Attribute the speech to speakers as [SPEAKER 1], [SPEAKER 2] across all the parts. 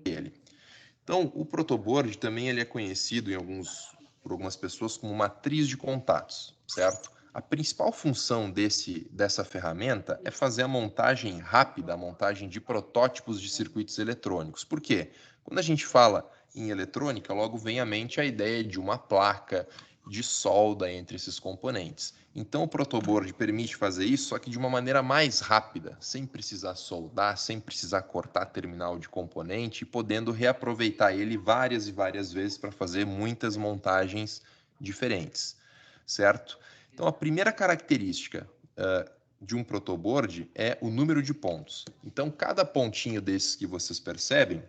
[SPEAKER 1] ele. Então, o protoboard também ele é conhecido por algumas pessoas como matriz de contatos, certo? A principal função dessa ferramenta é fazer a montagem rápida, a montagem de protótipos de circuitos eletrônicos. Por quê? Quando a gente fala em eletrônica, logo vem à mente a ideia de uma placa de solda entre esses componentes. Então, o protoboard permite fazer isso, só que de uma maneira mais rápida, sem precisar soldar, sem precisar cortar terminal de componente, e podendo reaproveitar ele várias e várias vezes para fazer muitas montagens diferentes, certo? Então, a primeira característica de um protoboard é o número de pontos. Então, cada pontinho desses que vocês percebem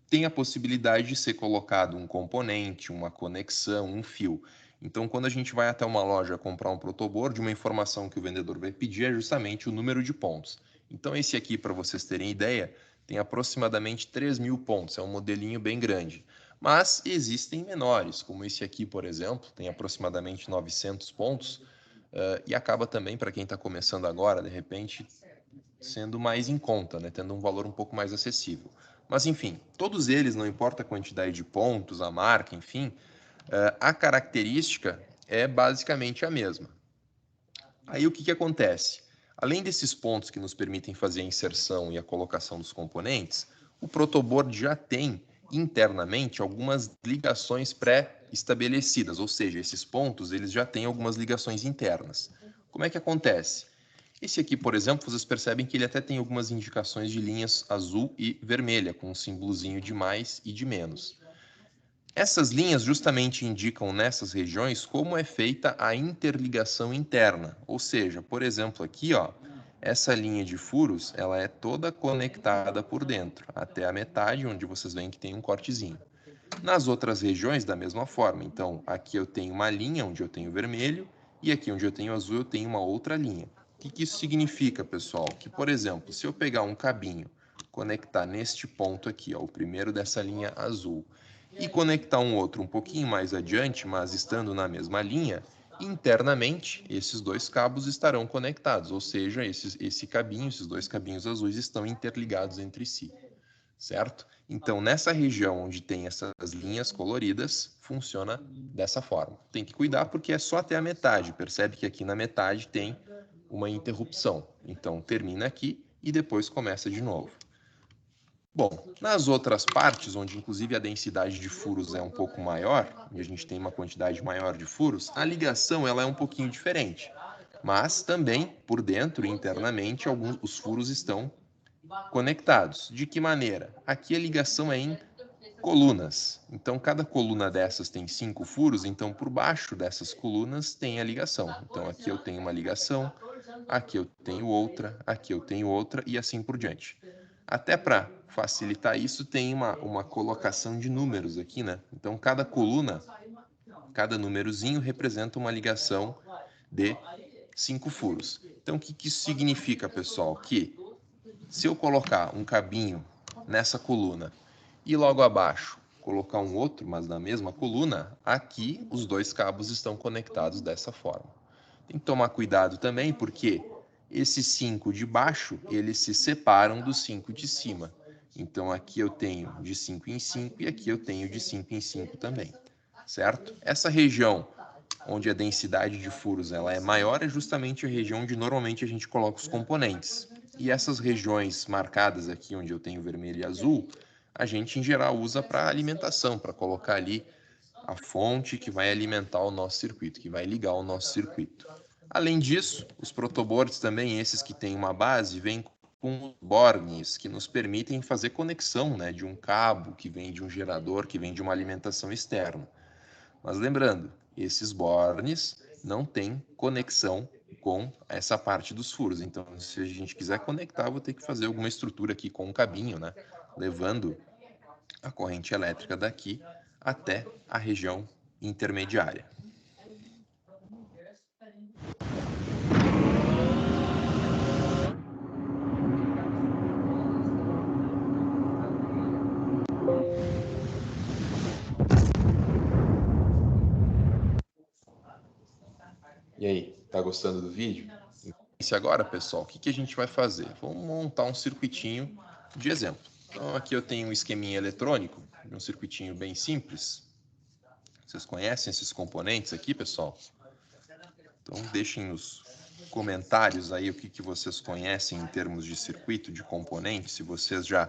[SPEAKER 1] tem a possibilidade de ser colocado um componente, uma conexão, um fio. Então, quando a gente vai até uma loja comprar um protoboard, uma informação que o vendedor vai pedir é justamente o número de pontos. Então, esse aqui, para vocês terem ideia, tem aproximadamente 3.000 pontos, é um modelinho bem grande. Mas existem menores, como esse aqui, por exemplo, tem aproximadamente 900 pontos, e acaba também, para quem está começando agora, de repente, sendo mais em conta, né? Tendo um valor um pouco mais acessível. Mas, enfim, todos eles, não importa a quantidade de pontos, a marca, enfim, a característica é basicamente a mesma. Aí o que acontece? Além desses pontos que nos permitem fazer a inserção e a colocação dos componentes, o protoboard já tem internamente algumas ligações pré-estabelecidas, ou seja, esses pontos eles já têm algumas ligações internas. Como é que acontece? Esse aqui, por exemplo, vocês percebem que ele até tem algumas indicações de linhas azul e vermelha, com um símbolozinho de mais e de menos. Essas linhas justamente indicam nessas regiões como é feita a interligação interna, ou seja, por exemplo, aqui, ó, essa linha de furos, ela é toda conectada por dentro, até a metade, onde vocês veem que tem um cortezinho. Nas outras regiões, da mesma forma. Então, aqui eu tenho uma linha onde eu tenho vermelho, e aqui onde eu tenho azul, eu tenho uma outra linha. O que isso significa, pessoal? Que, por exemplo, se eu pegar um cabinho, conectar neste ponto aqui, ó, o primeiro dessa linha azul, e conectar um outro um pouquinho mais adiante, mas estando na mesma linha, internamente, esses dois cabos estarão conectados, ou seja, esses dois cabinhos azuis estão interligados entre si, certo? Então, nessa região onde tem essas linhas coloridas, funciona dessa forma. Tem que cuidar porque é só até a metade. Percebe que aqui na metade tem uma interrupção. Então, termina aqui e depois começa de novo. Bom, nas outras partes, onde inclusive a densidade de furos é um pouco maior, e a gente tem uma quantidade maior de furos, a ligação ela é um pouquinho diferente. Mas também, por dentro, internamente, os furos estão conectados. De que maneira? Aqui a ligação é em colunas. Então, cada coluna dessas tem 5 furos, então por baixo dessas colunas tem a ligação. Então, aqui eu tenho uma ligação, aqui eu tenho outra, aqui eu tenho outra e assim por diante. Até para facilitar isso, tem uma colocação de números aqui, né? Então, cada coluna, cada númerozinho representa uma ligação de 5 furos. Então, o que isso significa, pessoal? Que se eu colocar um cabinho nessa coluna e logo abaixo colocar um outro, mas na mesma coluna, aqui os dois cabos estão conectados dessa forma. Tem que tomar cuidado também, porque esses 5 de baixo, eles se separam dos 5 de cima. Então, aqui eu tenho de 5 em 5 e aqui eu tenho de 5 em 5 também, certo? Essa região onde a densidade de furos ela é maior é justamente a região onde normalmente a gente coloca os componentes. E essas regiões marcadas aqui, onde eu tenho vermelho e azul, a gente em geral usa para alimentação, para colocar ali a fonte que vai alimentar o nosso circuito, que vai ligar o nosso circuito. Além disso, os protoboards também, esses que têm uma base, vêm com bornes que nos permitem fazer conexão, né, de um cabo que vem de um gerador, que vem de uma alimentação externa. Mas lembrando, esses bornes não têm conexão com essa parte dos furos. Então, se a gente quiser conectar, vou ter que fazer alguma estrutura aqui com um cabinho, né, levando a corrente elétrica daqui até a região intermediária. E aí, tá gostando do vídeo? Agora, pessoal, o que a gente vai fazer? Vamos montar um circuitinho de exemplo. Então, aqui eu tenho um esqueminha eletrônico, um circuitinho bem simples. Vocês conhecem esses componentes aqui, pessoal? Então, deixem nos comentários aí o que vocês conhecem em termos de circuito, de componente, se vocês já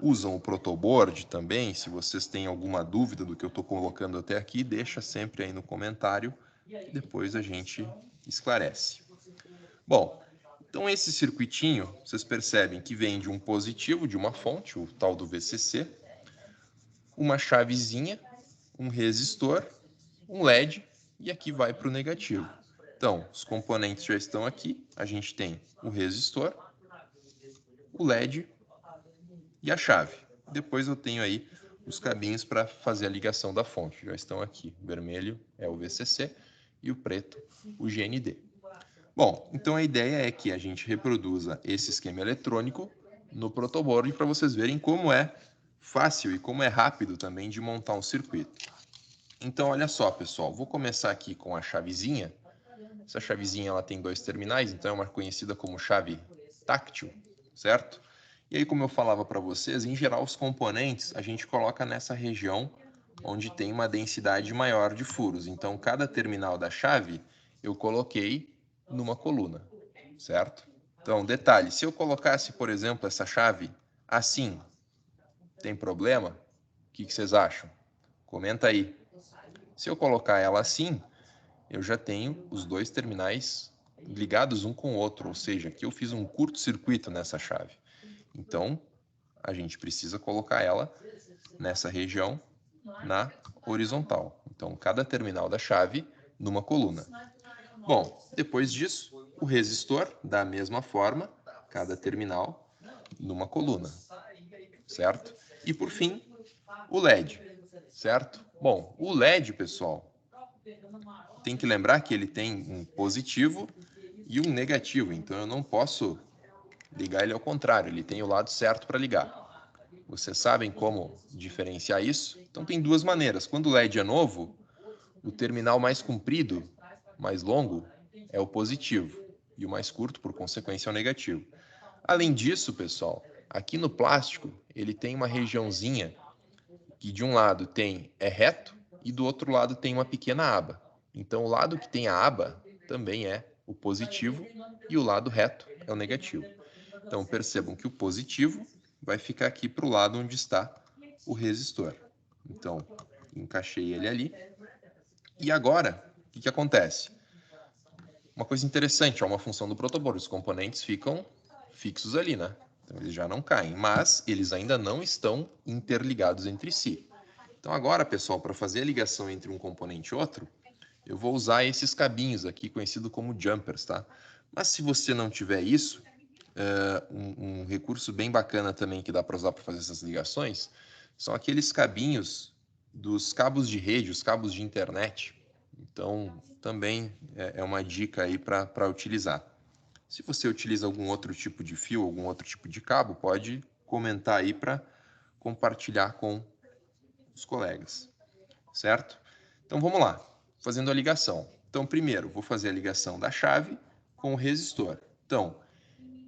[SPEAKER 1] usam o protoboard também, se vocês têm alguma dúvida do que eu estou colocando até aqui, deixa sempre aí no comentário, e depois a gente esclarece. Bom, então esse circuitinho, vocês percebem que vem de um positivo, de uma fonte, o tal do VCC, uma chavezinha, um resistor, um LED, e aqui vai para o negativo. Então, os componentes já estão aqui, a gente tem o resistor, o LED e a chave. Depois eu tenho aí os cabinhos para fazer a ligação da fonte, já estão aqui. O vermelho é o VCC e o preto o GND. Bom, então a ideia é que a gente reproduza esse esquema eletrônico no protoboard para vocês verem como é fácil e como é rápido também de montar um circuito. Então, olha só, pessoal, vou começar aqui com a chavezinha. Essa chavezinha ela tem 2 terminais, então é uma conhecida como chave táctil, certo? E aí, como eu falava para vocês, em geral os componentes a gente coloca nessa região onde tem uma densidade maior de furos. Então, cada terminal da chave eu coloquei numa coluna, certo? Então, detalhe, se eu colocasse, por exemplo, essa chave assim, tem problema? O que vocês acham? Comenta aí. Se eu colocar ela assim, eu já tenho os 2 terminais ligados um com o outro, ou seja, aqui eu fiz um curto-circuito nessa chave. Então, a gente precisa colocar ela nessa região na horizontal. Então, cada terminal da chave numa coluna. Bom, depois disso, o resistor, da mesma forma, cada terminal numa coluna, certo? E por fim, o LED, certo? Bom, o LED, pessoal, tem que lembrar que ele tem um positivo e um negativo, então eu não posso ligar ele ao contrário, ele tem o lado certo para ligar. Vocês sabem como diferenciar isso? Então tem 2 maneiras. Quando o LED é novo, o terminal mais comprido, mais longo, é o positivo, e o mais curto, por consequência, é o negativo. Além disso, pessoal, aqui no plástico, ele tem uma regiãozinha que de um lado é reto e do outro lado tem uma pequena aba. Então, o lado que tem a aba também é o positivo e o lado reto é o negativo. Então, percebam que o positivo vai ficar aqui para o lado onde está o resistor. Então, encaixei ele ali. E agora, o que acontece? Uma coisa interessante, é uma função do protoboard, os componentes ficam fixos ali, né? Então, eles já não caem, mas eles ainda não estão interligados entre si. Então, agora, pessoal, para fazer a ligação entre um componente e outro, eu vou usar esses cabinhos aqui, conhecido como jumpers, tá? Mas se você não tiver isso, um recurso bem bacana também que dá para usar para fazer essas ligações são aqueles cabinhos dos cabos de rede, os cabos de internet. Então, também é uma dica aí para utilizar. Se você utiliza algum outro tipo de fio, algum outro tipo de cabo, pode comentar aí para compartilhar com os colegas, certo? Então, vamos lá, fazendo a ligação. Então, primeiro, vou fazer a ligação da chave com o resistor. Então,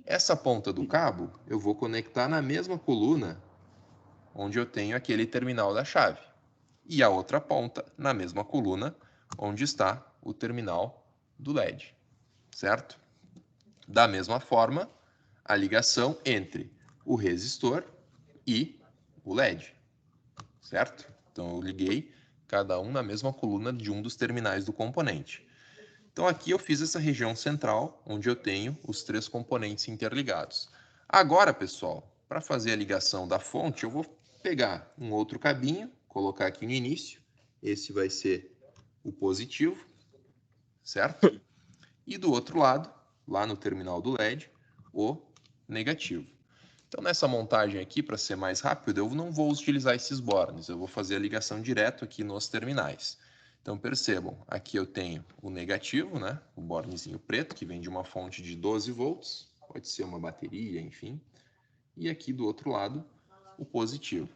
[SPEAKER 1] essa ponta do cabo eu vou conectar na mesma coluna onde eu tenho aquele terminal da chave. E a outra ponta na mesma coluna onde está o terminal do LED, certo? Da mesma forma, a ligação entre o resistor e o LED, certo? Então eu liguei cada um na mesma coluna de um dos terminais do componente. Então aqui eu fiz essa região central, onde eu tenho os 3 componentes interligados. Agora, pessoal, para fazer a ligação da fonte, eu vou pegar um outro cabinho, colocar aqui no início. Esse vai ser o positivo, certo? E do outro lado, lá no terminal do LED, o negativo. Então, nessa montagem aqui, para ser mais rápido, eu não vou utilizar esses bornes, eu vou fazer a ligação direto aqui nos terminais. Então, percebam, aqui eu tenho o negativo, né? O bornezinho preto, que vem de uma fonte de 12 volts, pode ser uma bateria, enfim. E aqui do outro lado, o positivo.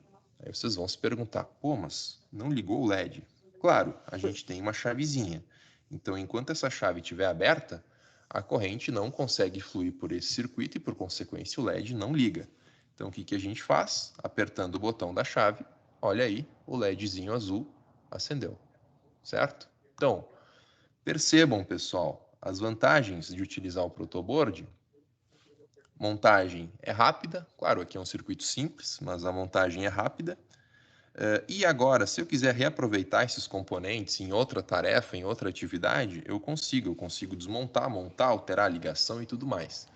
[SPEAKER 1] Aí vocês vão se perguntar, pô, mas não ligou o LED? Claro, a gente tem uma chavezinha. Então, enquanto essa chave estiver aberta, a corrente não consegue fluir por esse circuito e, por consequência, o LED não liga. Então, o que a gente faz? Apertando o botão da chave, olha aí, o LEDzinho azul acendeu, certo? Então, percebam, pessoal, as vantagens de utilizar o protoboard. Montagem é rápida, claro, aqui é um circuito simples, mas a montagem é rápida. E agora, se eu quiser reaproveitar esses componentes em outra tarefa, em outra atividade, eu consigo desmontar, montar, alterar a ligação e tudo mais.